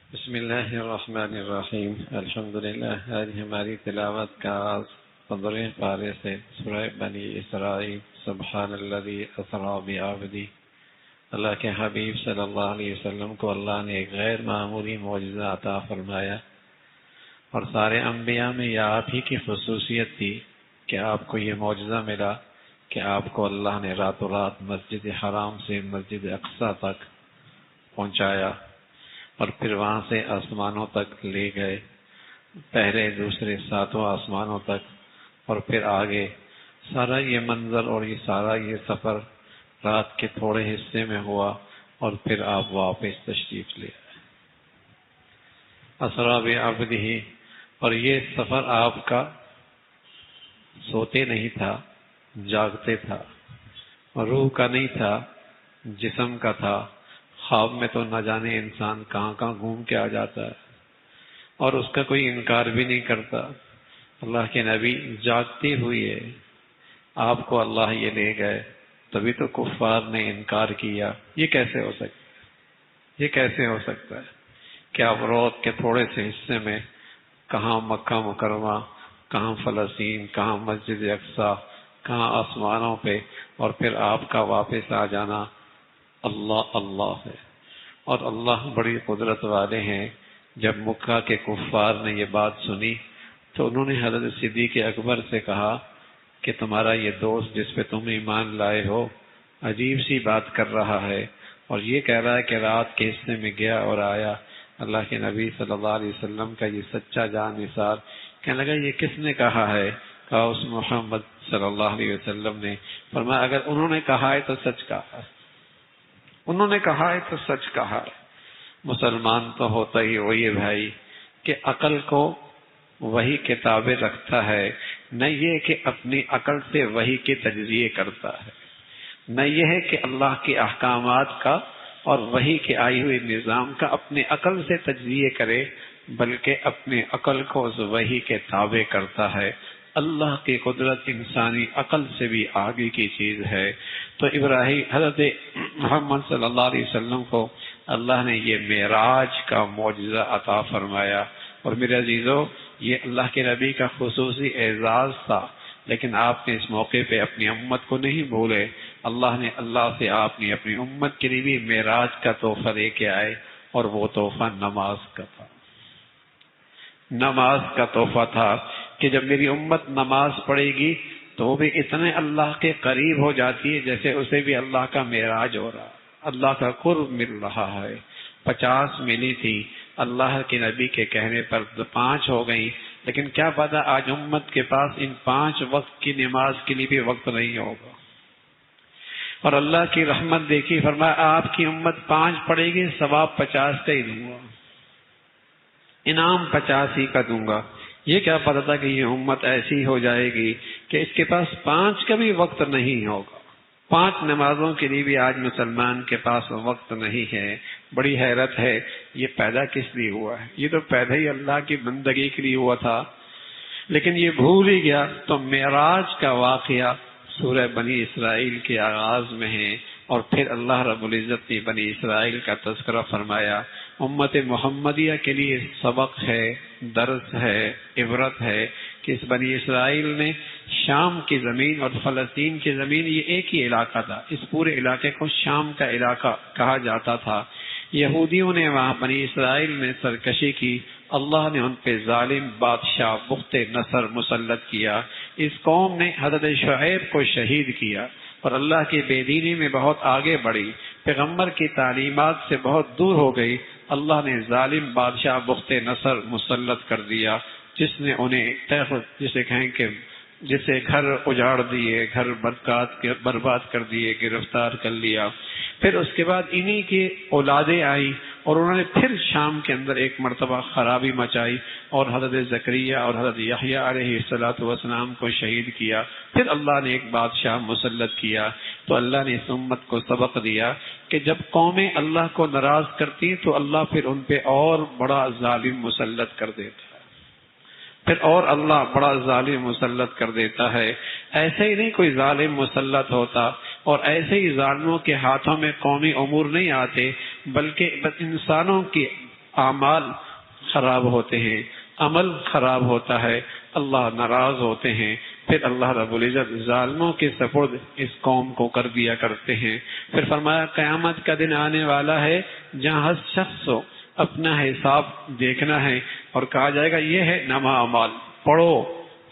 بسم اللہ الرحمن الرحیم الحمدللہ۔ آج ہماری تلاوت کا آغاز 15 پارے سے سورہ بنی اسرائیل سبحان الذی اسری بعبدہ۔ اللہ کے حبیب صلی اللہ علیہ وسلم کو اللہ نے ایک غیر معمولی معجزہ عطا فرمایا، اور سارے انبیاء میں یہ آپ ہی کی خصوصیت تھی کہ آپ کو یہ معجزہ ملا کہ آپ کو اللہ نے راتوں رات مسجد حرام سے مسجد اقصی تک پہنچایا، اور پھر وہاں سے آسمانوں تک لے گئے، پہلے دوسرے ساتوں آسمانوں تک، اور پھر آگے سارا یہ منظر اور یہ سارا یہ سفر رات کے تھوڑے حصے میں ہوا، اور پھر آپ واپس تشریف لے آئے۔ اسری بعبدہ، اور یہ سفر آپ کا سوتے نہیں تھا، جاگتے تھا، روح کا نہیں تھا، جسم کا تھا۔ خواب میں تو نہ جانے انسان کہاں کہاں گھوم کے آ جاتا ہے، اور اس کا کوئی انکار بھی نہیں کرتا۔ اللہ کے نبی جاگتے ہوئے آپ کو اللہ یہ لے گئے، تبھی تو کفار نے انکار کیا۔ یہ کیسے ہو سکتا ہے؟ یہ کیسے ہو سکتا ہے کہ آپ رات کے تھوڑے سے حصے میں کہاں مکہ مکرمہ، کہاں فلسطین، کہاں مسجد اقصی، کہاں آسمانوں پہ، اور پھر آپ کا واپس آ جانا اللہ اللہ ہے۔ اور اللہ بڑی قدرت والے ہیں۔ جب مکہ کے کفار نے یہ بات سنی تو انہوں نے حضرت صدیق اکبر سے کہا کہ تمہارا یہ دوست جس پہ تم ایمان لائے ہو عجیب سی بات کر رہا ہے، اور یہ کہہ رہا ہے کہ رات کے حصے میں گیا اور آیا۔ اللہ کے نبی صلی اللہ علیہ وسلم کا یہ سچا جان نثار کہنے لگا یہ کس نے کہا ہے؟ کہا اس محمد صلی اللہ علیہ وسلم نے۔ فرمایا اگر انہوں نے کہا ہے تو سچ کہا ہے، انہوں نے کہا ہے تو سچ کہا ہے۔ مسلمان تو ہوتا ہی وہی ہے بھائی کہ عقل کو وہی کے تابع رکھتا ہے، نہ یہ کہ اپنی عقل سے وہی کے تجزیے کرتا ہے، نہ یہ ہے کہ اللہ کے احکامات کا اور وہی کے آئی ہوئے نظام کا اپنی عقل سے تجزیے کرے، بلکہ اپنی عقل کو اس وحی کے تابع کرتا ہے۔ اللہ کی قدرت انسانی عقل سے بھی آگے کی چیز ہے۔ تو ابراہیم حضرت محمد صلی اللہ علیہ وسلم کو اللہ نے یہ معراج کا معجزہ عطا فرمایا، اور میرے عزیزو یہ اللہ کے نبی کا خصوصی اعزاز تھا، لیکن آپ نے اس موقع پہ اپنی امت کو نہیں بھولے۔ اللہ سے آپ نے اپنی امت کے لیے بھی معراج کا تحفہ لے کے آئے، اور وہ تحفہ نماز کا تھا۔ نماز کا تحفہ تھا کہ جب میری امت نماز پڑھے گی تو وہ بھی اتنے اللہ کے قریب ہو جاتی ہے جیسے اسے بھی اللہ کا معراج ہو رہا، اللہ کا قرب مل رہا ہے۔ 50 ملی تھی، اللہ کے نبی کے کہنے پر 5 ہو گئی، لیکن کیا پتا آج امت کے پاس ان 5 وقت کی نماز کے لیے بھی وقت نہیں ہوگا۔ اور اللہ کی رحمت دیکھی، فرمایا آپ کی امت 5 پڑھے گی، ثواب 50 کا ہی دوں گا، انعام 50 ہی کا دوں گا۔ یہ کیا پتا تھا کہ یہ امت ایسی ہو جائے گی کہ اس کے پاس 5 کا بھی وقت نہیں ہوگا۔ 5 نمازوں کے لیے بھی آج مسلمان کے پاس وقت نہیں ہے۔ بڑی حیرت ہے، یہ پیدا کس لیے ہوا ہے؟ یہ تو پیدا ہی اللہ کی بندگی کے لیے ہوا تھا، لیکن یہ بھول ہی گیا۔ تو معراج کا واقعہ سورہ بنی اسرائیل کے آغاز میں ہے، اور پھر اللہ رب العزت نے بنی اسرائیل کا تذکرہ فرمایا۔ امت محمدیہ کے لیے سبق ہے، درس ہے، عبرت ہے کہ اس بنی اسرائیل نے شام کی زمین اور فلسطین کی زمین، یہ ایک ہی علاقہ تھا، اس پورے علاقے کو شام کا علاقہ کہا جاتا تھا۔ یہودیوں نے وہاں بنی اسرائیل میں سرکشی کی، اللہ نے ان پہ ظالم بادشاہ بخت نصر مسلط کیا۔ اس قوم نے حضرت شعیب کو شہید کیا، اور اللہ کی بے دینی میں بہت آگے بڑھی، پیغمبر کی تعلیمات سے بہت دور ہو گئی۔ اللہ نے ظالم بادشاہ بخت نصر مسلط کر دیا، جس نے انہیں جسے کہیں کہ جسے گھر اجاڑ دیے، گھر برباد کر دیے، گرفتار کر لیا۔ پھر اس کے بعد انہی کی اولادیں آئی، اور انہوں نے پھر شام کے اندر ایک مرتبہ خرابی مچائی، اور حضرت زکریہ اور حضرت یحییٰ علیہ السلام کو شہید کیا۔ پھر اللہ نے ایک بادشاہ مسلط کیا۔ تو اللہ نے اس امت کو سبق دیا کہ جب قومیں اللہ کو ناراض کرتی تو اللہ پھر ان پہ اور بڑا ظالم مسلط کر دیتا ہے، پھر اور اللہ بڑا ظالم مسلط کر دیتا ہے۔ ایسے ہی نہیں کوئی ظالم مسلط ہوتا، اور ایسے ہی ظالموں کے ہاتھوں میں قومی امور نہیں آتے، بلکہ انسانوں کی اعمال خراب ہوتے ہیں، عمل خراب ہوتا ہے، اللہ ناراض ہوتے ہیں، پھر اللہ رب العزت ظالموں کے سپرد اس قوم کو کر دیا کرتے ہیں۔ پھر فرمایا قیامت کا دن آنے والا ہے جہاں ہر شخص کو اپنا حساب دیکھنا ہے اور کہا جائے گا یہ ہے نامہ اعمال، پڑھو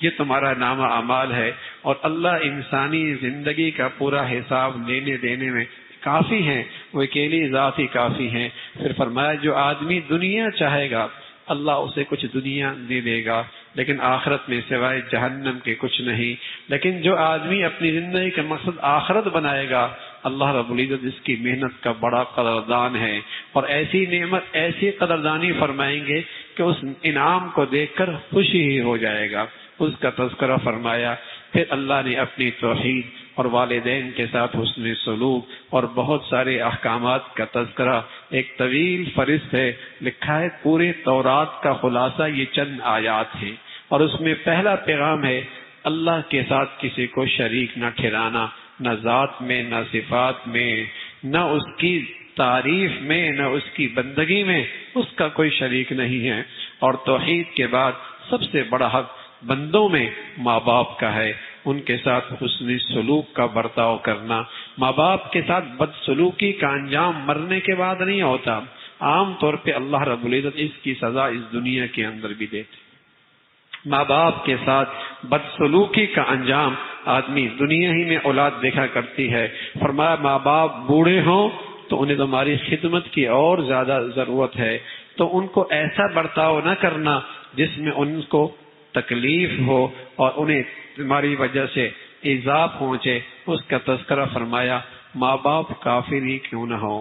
یہ تمہارا نامہ اعمال ہے، اور اللہ انسانی زندگی کا پورا حساب لینے دینے میں کافی ہیں، وہ اکیلی ذات ہی کافی ہیں۔ پھر فرمایا جو آدمی دنیا چاہے گا اللہ اسے کچھ دنیا دے دے گا، لیکن آخرت میں سوائے جہنم کے کچھ نہیں۔ لیکن جو آدمی اپنی زندگی کا مقصد آخرت بنائے گا اللہ رب العزت اس کی محنت کا بڑا قدردان ہے، اور ایسی نعمت ایسی قدردانی فرمائیں گے کہ اس انعام کو دیکھ کر خوشی ہی ہو جائے گا، اس کا تذکرہ فرمایا۔ پھر اللہ نے اپنی توحید اور والدین کے ساتھ حسن سلوک اور بہت سارے احکامات کا تذکرہ، ایک طویل فہرست ہے، لکھا ہے پورے تورات کا خلاصہ یہ چند آیات ہیں، اور اس میں پہلا پیغام ہے اللہ کے ساتھ کسی کو شریک نہ ٹھہرانا، نہ ذات میں، نہ صفات میں، نہ اس کی تعریف میں، نہ اس کی بندگی میں، اس کا کوئی شریک نہیں ہے۔ اور توحید کے بعد سب سے بڑا حق بندوں میں ماں باپ کا ہے، ان کے ساتھ حسن سلوک کا برتاؤ کرنا۔ ماں باپ کے ساتھ بدسلوکی کا انجام مرنے کے بعد نہیں ہوتا، عام طور پہ اللہ رب العزت اس کی سزا اس دنیا کے اندر بھی دیتے۔ ماں باپ کے ساتھ بدسلوکی کا انجام آدمی دنیا ہی میں اولاد دیکھا کرتی ہے۔ فرمایا ماں باپ بوڑھے ہوں تو انہیں تمہاری خدمت کی اور زیادہ ضرورت ہے، تو ان کو ایسا برتاؤ نہ کرنا جس میں ان کو تکلیف ہو اور انہیں تمہاری وجہ سے ایذا پہنچے، اس کا تذکرہ فرمایا۔ ماں باپ کافر ہی کیوں نہ ہو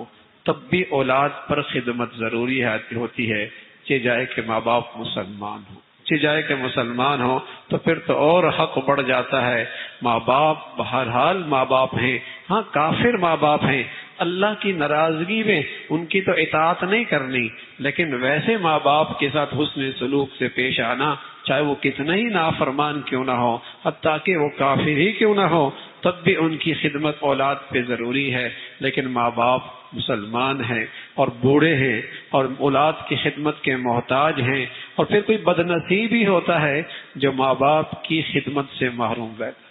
تب بھی اولاد پر خدمت ضروری ہوتی ہے، چاہے جائے کہ ماں باپ مسلمان ہو، چاہے جائے کہ مسلمان ہو تو پھر تو اور حق بڑھ جاتا ہے۔ ماں باپ بہرحال ماں باپ ہیں، ہاں کافر ماں باپ ہیں، اللہ کی ناراضگی میں ان کی تو اطاعت نہیں کرنی، لیکن ویسے ماں باپ کے ساتھ حسن سلوک سے پیش آنا، چاہے وہ کتنا ہی نافرمان کیوں نہ ہو، حتیٰ کہ وہ کافر ہی کیوں نہ ہو، تب بھی ان کی خدمت اولاد پہ ضروری ہے۔ لیکن ماں باپ مسلمان ہیں اور بوڑھے ہیں اور اولاد کی خدمت کے محتاج ہیں، اور پھر کوئی بدنصیب ہی ہوتا ہے جو ماں باپ کی خدمت سے محروم رہتا ہے،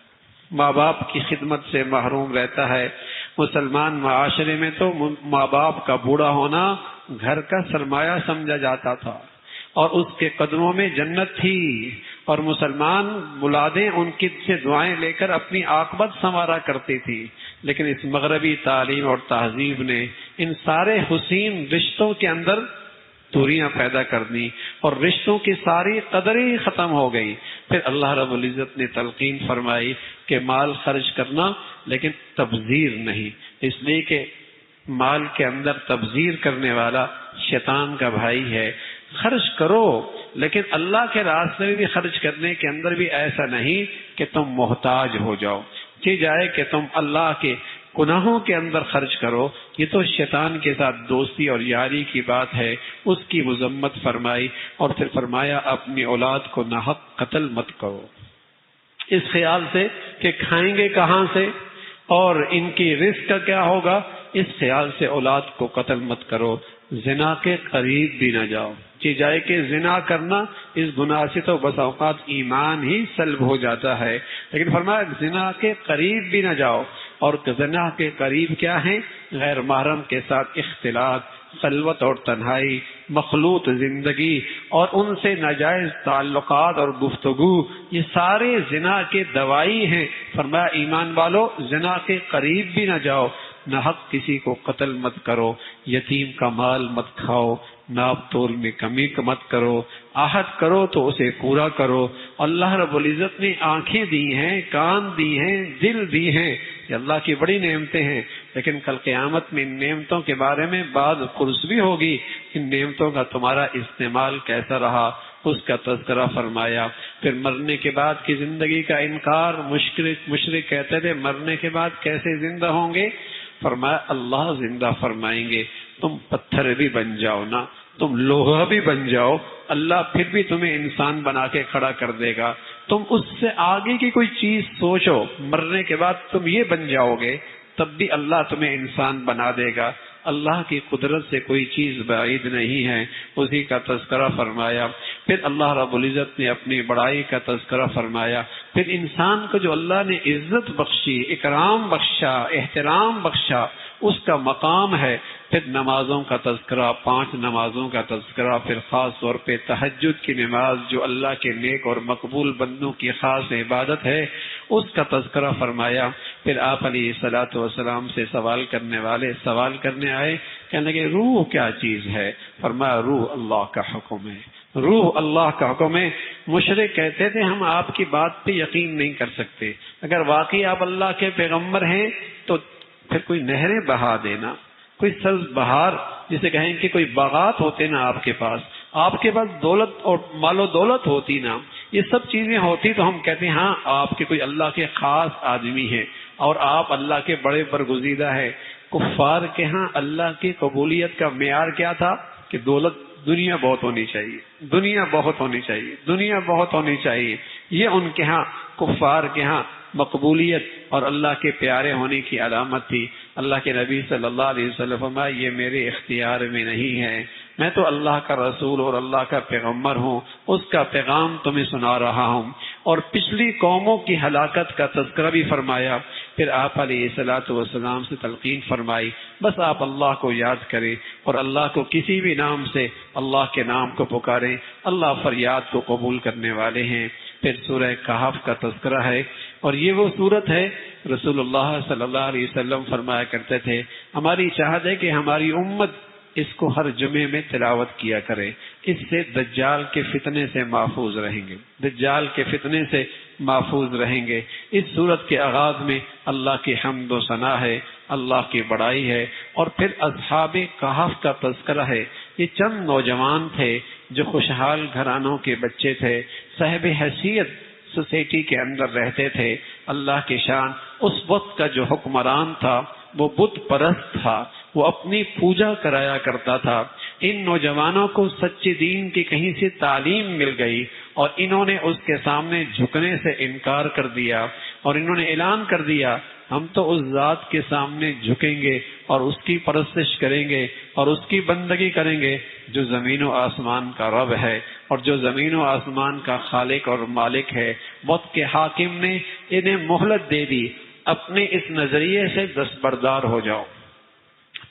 ماں باپ کی خدمت سے محروم رہتا ہے۔ مسلمان معاشرے میں تو ماں باپ کا بوڑھا ہونا گھر کا سرمایہ سمجھا جاتا تھا، اور اس کے قدموں میں جنت تھی، اور مسلمان اولادیں ان کی سے دعائیں لے کر اپنی عاقبت سنوارا کرتی تھی۔ لیکن اس مغربی تعلیم اور تہذیب نے ان سارے حسین رشتوں کے اندر دوریاں پیدا کر دی، اور رشتوں کی ساری قدر ہی ختم ہو گئی۔ پھر اللہ رب العزت نے تلقین فرمائی کہ مال خرچ کرنا لیکن تبذیر نہیں، اس لیے کہ مال کے اندر تبذیر کرنے والا شیطان کا بھائی ہے۔ خرچ کرو لیکن اللہ کے راستے میں بھی خرچ کرنے کے اندر بھی ایسا نہیں کہ تم محتاج ہو جاؤ، کہ جائے کہ تم اللہ کے گناہوں کے اندر خرچ کرو، یہ تو شیطان کے ساتھ دوستی اور یاری کی بات ہے، اس کی مذمت فرمائی۔ اور پھر فرمایا اپنی اولاد کو ناحق قتل مت کرو، اس خیال سے کہ کھائیں گے کہاں سے اور ان کی رزق کا کیا ہوگا، اس خیال سے اولاد کو قتل مت کرو۔ زنا کے قریب بھی نہ جاؤ، کہ جائے کہ زنا کرنا اس گناہ سے تو بس اوقات ایمان ہی سلب ہو جاتا ہے، لیکن فرمایا زنا کے قریب بھی نہ جاؤ۔ اور زنا کے قریب کیا ہیں؟ غیر محرم کے ساتھ اختلاط، خلوت اور تنہائی، مخلوط زندگی اور ان سے ناجائز تعلقات اور گفتگو، یہ سارے زنا کے دوائی ہیں۔ فرمایا ایمان والو زنا کے قریب بھی نہ جاؤ، نہ حق کسی کو قتل مت کرو، یتیم کا مال مت کھاؤ، ناپ تول میں کمی مت کرو، عہد کرو تو اسے پورا کرو۔ اللہ رب العزت نے آنکھیں دی ہیں، کان دی ہیں، دل دی ہیں، یہ اللہ کی بڑی نعمتیں ہیں، لیکن کل قیامت میں ان نعمتوں کے بارے میں بعض قرص بھی ہوگی، ان نعمتوں کا تمہارا استعمال کیسا رہا، اس کا تذکرہ فرمایا۔ پھر مرنے کے بعد کی زندگی کا انکار، مشرک کہتے تھے مرنے کے بعد کیسے زندہ ہوں گے؟ فرمایا اللہ زندہ فرمائیں گے، تم پتھر بھی بن جاؤ نا، تم لوہا بھی بن جاؤ، اللہ پھر بھی تمہیں انسان بنا کے کھڑا کر دے گا۔ تم اس سے آگے کی کوئی چیز سوچو، مرنے کے بعد تم یہ بن جاؤ گے تب بھی اللہ تمہیں انسان بنا دے گا۔ اللہ کی قدرت سے کوئی چیز بعید نہیں ہے، اسی کا تذکرہ فرمایا۔ پھر اللہ رب العزت نے اپنی بڑائی کا تذکرہ فرمایا۔ پھر انسان کو جو اللہ نے عزت بخشی، اکرام بخشا، احترام بخشا، اس کا مقام ہے۔ پھر نمازوں کا تذکرہ، 5 نمازوں کا تذکرہ، پھر خاص طور پہ تہجد کی نماز جو اللہ کے نیک اور مقبول بندوں کی خاص عبادت ہے، اس کا تذکرہ فرمایا۔ پھر آپ علیہ الصلوۃ والسلام سے سوال کرنے والے سوال کرنے آئے، کہنے لگے روح کیا چیز ہے؟ فرمایا روح اللہ کا حکم ہے، روح اللہ کا حکم ہے۔ مشرک کہتے تھے ہم آپ کی بات پہ یقین نہیں کر سکتے، اگر واقعی آپ اللہ کے پیغمبر ہیں تو پھر کوئی نہریں بہا دینا، کوئی سبز بہار جسے کہیں کہ کوئی باغات ہوتے نا آپ کے پاس دولت اور مال و دولت ہوتی نا، یہ سب چیزیں ہوتی تو ہم کہتے ہیں ہاں آپ کے کوئی اللہ کے خاص آدمی ہیں اور آپ اللہ کے بڑے برگزیدہ ہیں۔ کفار کے ہاں اللہ کی قبولیت کا معیار کیا تھا کہ دنیا بہت ہونی چاہیے، دنیا بہت ہونی چاہیے، دنیا بہت ہونی چاہیے، یہ ان کے ہاں کفار کے ہاں مقبولیت اور اللہ کے پیارے ہونے کی علامت تھی۔ اللہ کے نبی صلی اللہ علیہ وسلم فرمایا یہ میرے اختیار میں نہیں ہے، میں تو اللہ کا رسول اور اللہ کا پیغمبر ہوں، اس کا پیغام تمہیں سنا رہا ہوں۔ اور پچھلی قوموں کی ہلاکت کا تذکرہ بھی فرمایا۔ پھر آپ علیہ الصلوۃ والسلام سے تلقین فرمائی بس آپ اللہ کو یاد کریں اور اللہ کو کسی بھی نام سے اللہ کے نام کو پکاریں، اللہ فریاد کو قبول کرنے والے ہیں۔ پھر سورہ کہف کا تذکرہ ہے اور یہ وہ سورت ہے رسول اللہ صلی اللہ علیہ وسلم فرمایا کرتے تھے ہماری چاہت ہے کہ ہماری امت اس کو ہر جمعے میں تلاوت کیا کرے، اس سے دجال کے فتنے سے محفوظ رہیں گے، دجال کے فتنے سے محفوظ رہیں گے۔ اس سورت کے آغاز میں اللہ کی حمد و ثنا ہے، اللہ کی بڑائی ہے، اور پھر اصحاب کہف کا تذکرہ ہے۔ یہ چند نوجوان تھے جو خوشحال گھرانوں کے بچے تھے، صاحب حیثیت سوسائٹی کے اندر رہتے تھے۔ اللہ کی شان، اس وقت کا جو حکمران تھا وہ بت پرست تھا، وہ اپنی پوجا کرایا کرتا تھا۔ ان نوجوانوں کو سچے دین کی کہیں سے تعلیم مل گئی اور انہوں نے اس کے سامنے جھکنے سے انکار کر دیا اور انہوں نے اعلان کر دیا ہم تو اس ذات کے سامنے جھکیں گے اور اس کی پرستش کریں گے اور اس کی بندگی کریں گے جو زمین و آسمان کا رب ہے اور جو زمین و آسمان کا خالق اور مالک ہے۔ وقت کے حاکم نے انہیں مہلت دے دی، اپنے اس نظریے سے دستبردار ہو جاؤ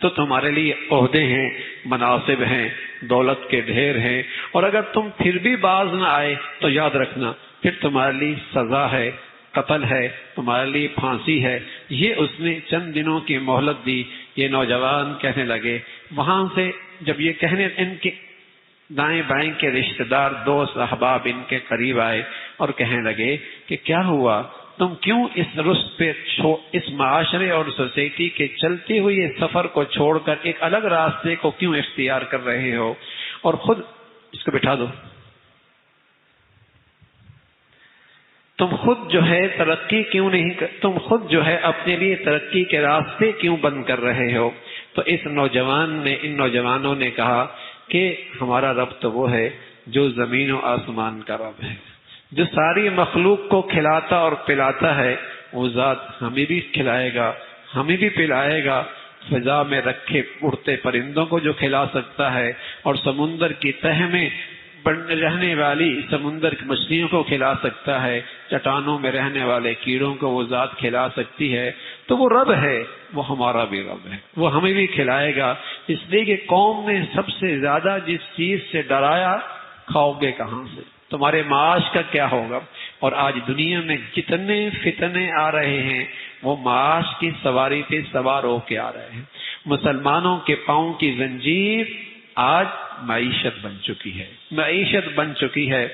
تو تمہارے لیے عہدے ہیں، مناصب ہیں، دولت کے ڈھیر ہیں، اور اگر تم پھر بھی باز نہ آئے تو یاد رکھنا پھر تمہارے لیے سزا ہے، قتل ہے، تمہارے لیے پھانسی ہے۔ یہ اس نے چند دنوں کی مہلت دی۔ یہ نوجوان کہنے لگے، وہاں سے جب یہ کہنے ان کے دائیں بائیں کے رشتہ دار دوست احباب ان کے قریب آئے اور کہنے لگے کہ کیا ہوا، تم کیوں اس رشت پہ اس معاشرے اور سوسائٹی کے چلتے ہوئے سفر کو چھوڑ کر ایک الگ راستے کو کیوں اختیار کر رہے ہو، اور خود اس کو بٹھا دو، تم خود جو ہے ترقی کیوں نہیں تم خود جو ہے اپنے لیے ترقی کے راستے کیوں بند کر رہے ہو۔ تو اس ان نوجوانوں نے کہا کہ ہمارا رب تو وہ ہے جو زمین و آسمان کا رب ہے، جو ساری مخلوق کو کھلاتا اور پلاتا ہے، وہ ذات ہمیں بھی کھلائے گا، ہمیں بھی پلائے گا۔ فضا میں رکھے اڑتے پرندوں کو جو کھلا سکتا ہے اور سمندر کی تہ میں رہنے والی سمندر کی مچھلیوں کو کھلا سکتا ہے، چٹانوں میں رہنے والے کیڑوں کو وہ ذات کھلا سکتی ہے، تو وہ رب ہے، وہ ہمارا بھی رب ہے، وہ ہمیں بھی کھلائے گا۔ اس لیے کہ قوم نے سب سے زیادہ جس چیز سے ڈرایا، کھاؤ گے کہاں سے، تمہارے معاش کا کیا ہوگا۔ اور آج دنیا میں جتنے فتنے آ رہے ہیں وہ معاش کی سواری پہ سوار ہو کے آ رہے ہیں۔ مسلمانوں کے پاؤں کی زنجیر آج معیشت بن چکی ہے، معیشت بن چکی ہے۔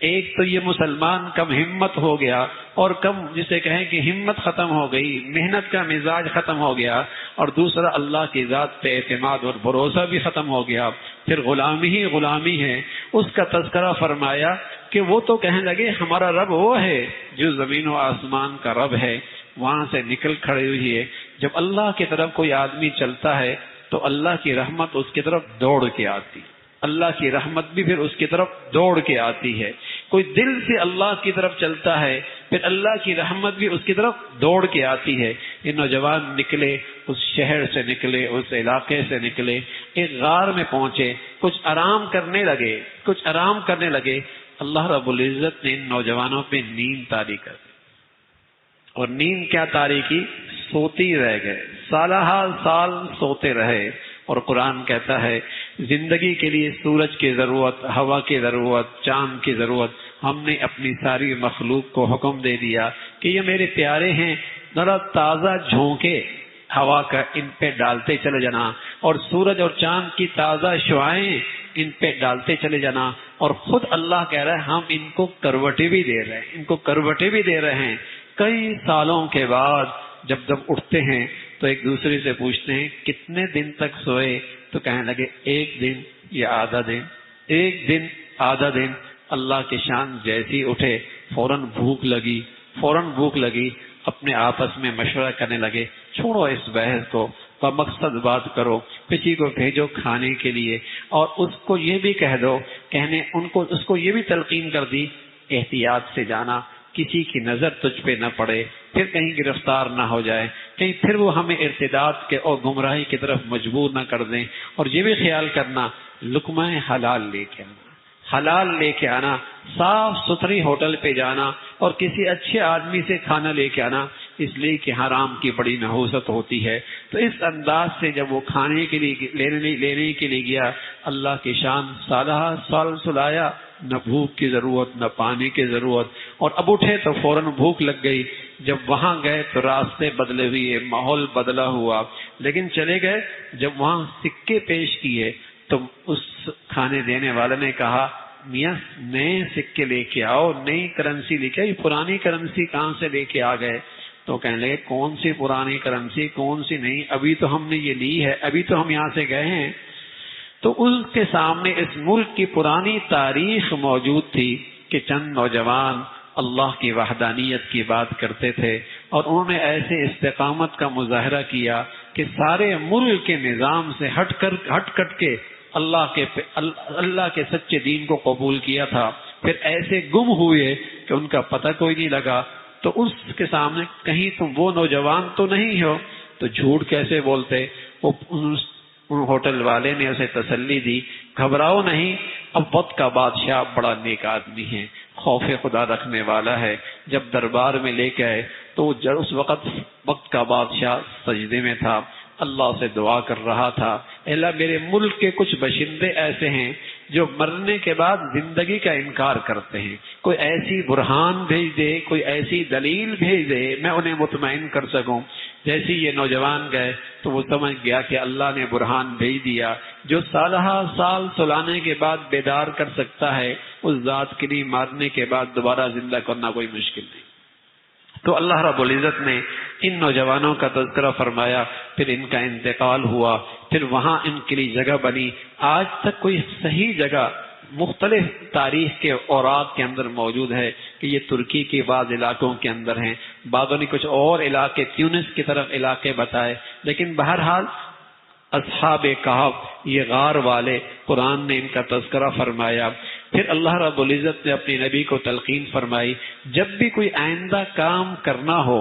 ایک تو یہ مسلمان کم ہمت ہو گیا، اور کم جسے کہیں کہ ہمت ختم ہو گئی، محنت کا مزاج ختم ہو گیا، اور دوسرا اللہ کی ذات پہ اعتماد اور بھروسہ بھی ختم ہو گیا۔ پھر غلامی ہی غلامی ہے۔ اس کا تذکرہ فرمایا کہ وہ تو کہنے لگے ہمارا رب وہ ہے جو زمین و آسمان کا رب ہے۔ وہاں سے نکل کھڑے ہوئی ہے۔ جب اللہ کی طرف کوئی آدمی چلتا ہے تو اللہ کی رحمت اس کی طرف دوڑ کے آتی، اللہ کی رحمت بھی پھر اس کی طرف دوڑ کے آتی ہے۔ کوئی دل سے اللہ کی طرف چلتا ہے پھر اللہ کی رحمت بھی اس کی طرف دوڑ کے آتی ہے۔ یہ نوجوان نکلے، اس شہر سے نکلے، اس علاقے سے نکلے، ایک غار میں پہنچے، کچھ آرام کرنے لگے. اللہ رب العزت نے ان نوجوانوں پہ نیند طاری کر دی. اور نیند کیا طاری کی؟ سوتی رہ گئے، سالہ سال سوتے رہے. اور قرآن کہتا ہے زندگی کے لیے سورج کی ضرورت، ہوا کی ضرورت، چاند کی ضرورت. ہم نے اپنی ساری مخلوق کو حکم دے دیا کہ یہ میرے پیارے ہیں، ذرا تازہ جھونکے ہوا کا ان پہ ڈالتے چلے جانا، اور سورج اور چاند کی تازہ شعاعیں ان پہ ڈالتے چلے جانا. اور خود اللہ کہہ رہا ہے ہم ان کو کروٹیں بھی دے رہے ہیں. کئی سالوں کے بعد جب اٹھتے ہیں تو ایک دوسرے سے پوچھتے ہیں کتنے دن تک سوئے؟ تو کہنے لگے ایک دن یا آدھا دن. اللہ کی شان جیسی اٹھے فوراً بھوک لگی، اپنے آپس میں مشورہ کرنے لگے چھوڑو اس بحث کو، مقصد بات کرو، کسی کو بھیجو کھانے کے لیے، اور اس کو یہ بھی کہہ دو، اس کو یہ بھی تلقین کر دی احتیاط سے جانا، کسی کی نظر تجھ پہ نہ پڑے، پھر کہیں گرفتار نہ ہو جائے، کہیں پھر وہ ہمیں ارتداد کے اور گمراہی کی طرف مجبور نہ کر دیں. اور یہ بھی خیال کرنا لقمہ حلال لے کے آنا، صاف ستھری ہوٹل پہ جانا، اور کسی اچھے آدمی سے کھانا لے کے آنا، اس لیے کہ حرام کی بڑی نحوست ہوتی ہے. تو اس انداز سے جب وہ کھانے کے لیے لینے کے لیے گیا، اللہ کی شان سالہ سال سلایا، نہ بھوک کی ضرورت نہ پانی کی ضرورت. اور اب اٹھے تو فوراً بھوک لگ گئی. جب وہاں گئے تو راستے بدلے ہوئے، ماحول بدلا ہوا، لیکن چلے گئے. جب وہاں سکے پیش کیے تو اس کھانے دینے والے نے کہا میاں نئے سکے لے کے آؤ، نئی کرنسی لے کے آؤ، پرانی کرنسی کہاں سے لے کے آ گئے؟ تو کہنے لگے کون سی پرانی کرنسی، کون سی نہیں، ابھی تو ہم نے یہ لی ہے، ابھی تو ہم یہاں سے گئے ہیں. تو اس کے سامنے اس ملک کی پرانی تاریخ موجود تھی کہ چند نوجوان اللہ کی وحدانیت کی بات کرتے تھے، اور انہوں نے ایسے استقامت کا مظاہرہ کیا کہ سارے ملک کے نظام سے ہٹ کٹ کے اللہ کے سچے دین کو قبول کیا تھا. پھر ایسے گم ہوئے کہ ان کا پتہ کوئی نہیں لگا. تو اس کے سامنے کہیں تم وہ نوجوان تو نہیں ہو؟ تو جھوٹ کیسے بولتے؟ ہوٹل والے نے اسے تسلی دی، گھبراؤ نہیں، اب وقت کا بادشاہ بڑا نیک آدمی ہے، خوف خدا رکھنے والا ہے. جب دربار میں لے کے آئے تو اس وقت کا بادشاہ سجدے میں تھا، اللہ سے دعا کر رہا تھا، اللہ میرے ملک کے کچھ باشندے ایسے ہیں جو مرنے کے بعد زندگی کا انکار کرتے ہیں، کوئی ایسی برہان بھیج دے، کوئی ایسی دلیل بھیج دے میں انہیں مطمئن کر سکوں. جیسے یہ نوجوان گئے تو وہ سمجھ گیا کہ اللہ نے برہان بھیج دیا. جو سالہ سال سلانے کے بعد بیدار کر سکتا ہے، اس ذات کے لیے مارنے کے بعد دوبارہ زندہ کرنا کوئی مشکل نہیں. تو اللہ رب العزت نے ان نوجوانوں کا تذکرہ فرمایا، پھر ان کا انتقال ہوا، پھر وہاں ان کے لیے جگہ بنی. آج تک کوئی صحیح جگہ مختلف تاریخ کے اوراق کے اندر موجود ہے کہ یہ ترکی کے بعض علاقوں کے اندر ہیں، بعضوں نے کچھ اور علاقے تیونس کی طرف علاقے بتائے، لیکن بہرحال اصحاب کہف یہ غار والے قرآن نے ان کا تذکرہ فرمایا. پھر اللہ رب العزت نے اپنے نبی کو تلقین فرمائی جب بھی کوئی آئندہ کام کرنا ہو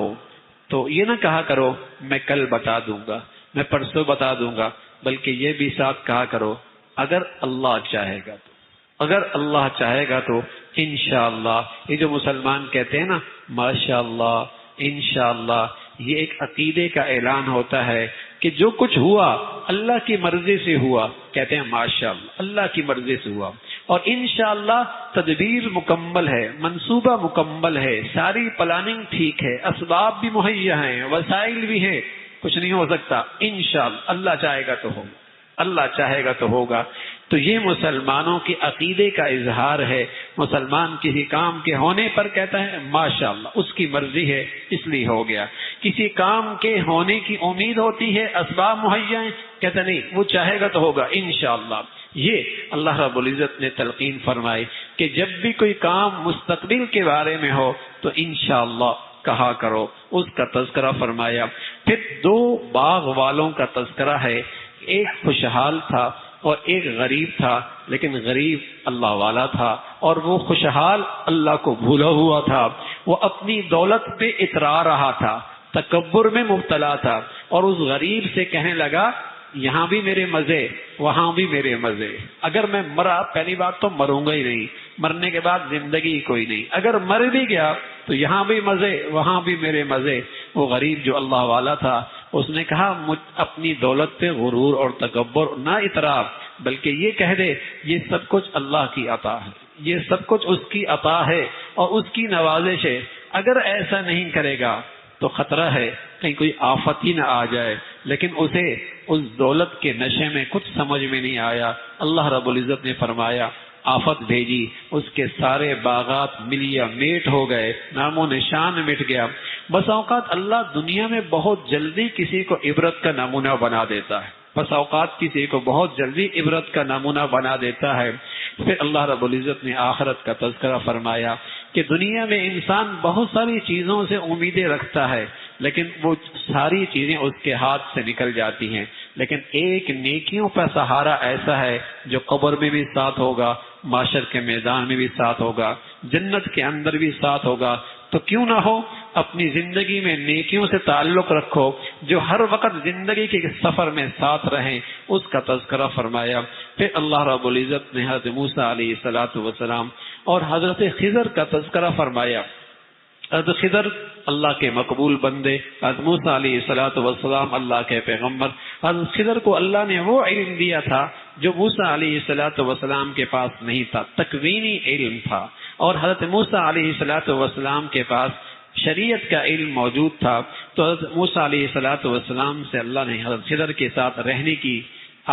تو یہ نہ کہا کرو میں کل بتا دوں گا، میں پرسوں بتا دوں گا، بلکہ یہ بھی ساتھ کہا کرو اگر اللہ چاہے گا تو، اگر اللہ چاہے گا تو انشاءاللہ. یہ جو مسلمان کہتے ہیں نا ماشاءاللہ انشاءاللہ، یہ ایک عقیدے کا اعلان ہوتا ہے کہ جو کچھ ہوا اللہ کی مرضی سے ہوا، کہتے ہیں ماشاءاللہ اللہ کی مرضی سے ہوا. اور انشاءاللہ تدبیر مکمل ہے، منصوبہ مکمل ہے، ساری پلاننگ ٹھیک ہے، اسباب بھی مہیا ہیں، وسائل بھی ہیں، کچھ نہیں ہو سکتا انشاءاللہ اللہ چاہے گا تو ہوگا، اللہ چاہے گا تو ہوگا. تو یہ مسلمانوں کے عقیدے کا اظہار ہے. مسلمان کسی کام کے ہونے پر کہتا ہے ماشاءاللہ اس کی مرضی ہے اس لیے ہو گیا. کسی کام کے ہونے کی امید ہوتی ہے، اسباب مہیا ہیں، کہتا نہیں وہ چاہے گا تو ہوگا انشاءاللہ. یہ اللہ رب العزت نے تلقین فرمائی کہ جب بھی کوئی کام مستقبل کے بارے میں ہو تو انشاءاللہ کہا کرو. اس کا تذکرہ فرمایا. پھر دو باغ والوں کا تذکرہ ہے، ایک خوشحال تھا اور ایک غریب تھا، لیکن غریب اللہ والا تھا اور وہ خوشحال اللہ کو بھولا ہوا تھا. وہ اپنی دولت پہ اترا رہا تھا، تکبر میں مبتلا تھا، اور اس غریب سے کہنے لگا یہاں بھی میرے مزے وہاں بھی میرے مزے، اگر میں مرا پہلی بات تو مروں گا ہی نہیں، مرنے کے بعد زندگی کوئی نہیں، اگر مر بھی گیا تو یہاں بھی مزے وہاں بھی میرے مزے۔ وہ غریب جو اللہ والا تھا اس نے کہا اپنی دولت پہ غرور اور تکبر نہ اتراف، بلکہ یہ کہہ دے یہ سب کچھ اللہ کی عطا ہے، یہ سب کچھ اس کی عطا ہے اور اس کی نوازش ہے۔ اگر ایسا نہیں کرے گا تو خطرہ ہے کہیں کوئی آفت ہی نہ آ جائے، لیکن اسے اس دولت کے نشے میں کچھ سمجھ میں نہیں آیا۔ اللہ رب العزت نے فرمایا آفت بھیجی، اس کے سارے باغات ملیا میٹ ہو گئے، نام و نشان مٹ گیا۔ بس اوقات اللہ دنیا میں بہت جلدی کسی کو عبرت کا نمونہ بنا دیتا ہے، بس اوقات کسی کو بہت جلدی عبرت کا نمونہ بنا دیتا ہے۔ پھر اللہ رب العزت نے آخرت کا تذکرہ فرمایا کہ دنیا میں انسان بہت ساری چیزوں سے امیدیں رکھتا ہے، لیکن وہ ساری چیزیں اس کے ہاتھ سے نکل جاتی ہیں، لیکن ایک نیکیوں کا سہارا ایسا ہے جو قبر میں بھی ساتھ ہوگا، معاشر کے میدان میں بھی ساتھ ہوگا، جنت کے اندر بھی ساتھ ہوگا۔ تو کیوں نہ ہو اپنی زندگی میں نیکیوں سے تعلق رکھو جو ہر وقت زندگی کے سفر میں ساتھ رہیں، اس کا تذکرہ فرمایا۔ پھر اللہ رب العزت نے حضرت موسیٰ علیہ السلام اور حضرت خضر کا تذکرہ فرمایا۔ حضرت خضر اللہ کے مقبول بندے، حضرت موسیٰ علیہ السلام اللہ کے پیغمبر۔ حضرت خضر کو اللہ نے وہ علم دیا تھا جو موسیٰ علیہ السلام کے پاس نہیں تھا، تکوینی علم تھا، اور حضرت موسیٰ علیہ السلام کے پاس شریعت کا علم موجود تھا۔ تو حضرت موسیٰ علیہ السلام سے اللہ نے حضرت خضر کے ساتھ رہنے کی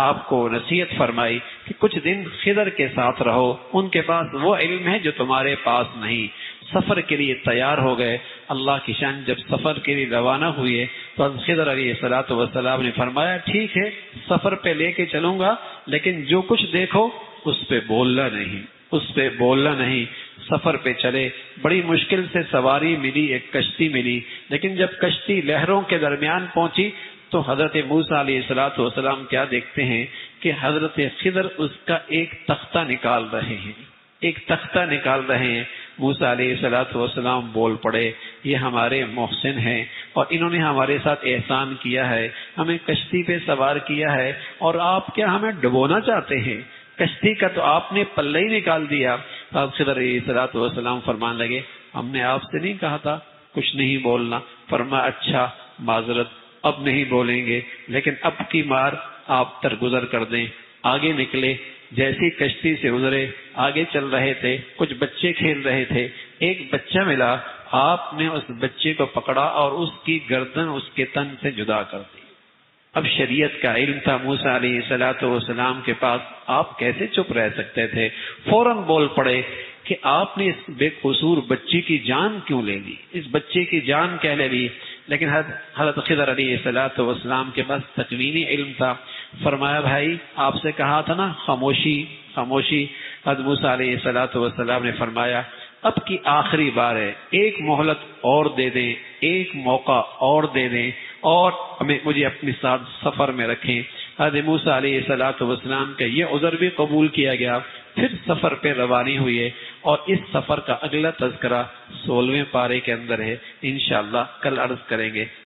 آپ کو نصیحت فرمائی کہ کچھ دن خضر کے ساتھ رہو، ان کے پاس وہ علم ہے جو تمہارے پاس نہیں۔ سفر کے لیے تیار ہو گئے۔ اللہ کی شان جب سفر کے لیے روانہ ہوئے تو حضرت خضر علیہ السلام نے فرمایا ٹھیک ہے سفر پہ لے کے چلوں گا، لیکن جو کچھ دیکھو اس پہ بولنا نہیں، اس پہ بولنا نہیں۔ سفر پہ چلے، بڑی مشکل سے سواری ملی، ایک کشتی ملی، لیکن جب کشتی لہروں کے درمیان پہنچی تو حضرت موسیٰ علیہ السلام کیا دیکھتے ہیں کہ حضرت خضر اس کا ایک تختہ نکال رہے ہیں، ایک تختہ نکال رہے ہیں۔ موسیٰ علیہ السلام بول پڑے یہ ہمارے محسن ہیں اور انہوں نے ہمارے ساتھ احسان کیا ہے، ہمیں کشتی پہ سوار کیا ہے، اور آپ کیا ہمیں ڈبونا چاہتے ہیں؟ کشتی کا تو آپ نے پلہ ہی نکال دیا۔ خضر علیہ السلام فرمان لگے ہم نے آپ سے نہیں کہا تھا کچھ نہیں بولنا؟ فرمایا اچھا معذرت، اب نہیں بولیں گے، لیکن اب کی بار آپ درگزر کر دیں۔ آگے نکلے، جیسی کشتی سے گزرے، آگے چل رہے تھے، کچھ بچے کھیل رہے تھے، ایک بچہ ملا، آپ نے اس بچے کو پکڑا اور اس کی گردن اس کے تن سے جدا کر دی۔ اب شریعت کا علم تھا موسیٰ علیہ السلام کے پاس، آپ کیسے چپ رہ سکتے تھے؟ فوراً بول پڑے کہ آپ نے اس بے قصور بچی کی جان کیوں لے لی، اس بچے کی جان کیا لے لی؟ لیکن حضرت خضر علیہ السلام کے پاس تکوینی علم تھا۔ فرمایا بھائی آپ سے کہا تھا نا خاموشی خاموشی۔ حضرت موسیٰ علیہ السلام نے فرمایا اب کی آخری بار ہے، ایک مہلت اور دے دیں، ایک موقع اور دے دیں، اور مجھے اپنے ساتھ سفر میں رکھیں۔ حضرت موسیٰ علیہ السلام کا یہ عذر بھی قبول کیا گیا۔ پھر سفر پہ روانی ہوئے، اور اس سفر کا اگلا تذکرہ 16ویں پارے کے اندر ہے، انشاءاللہ کل عرض کریں گے۔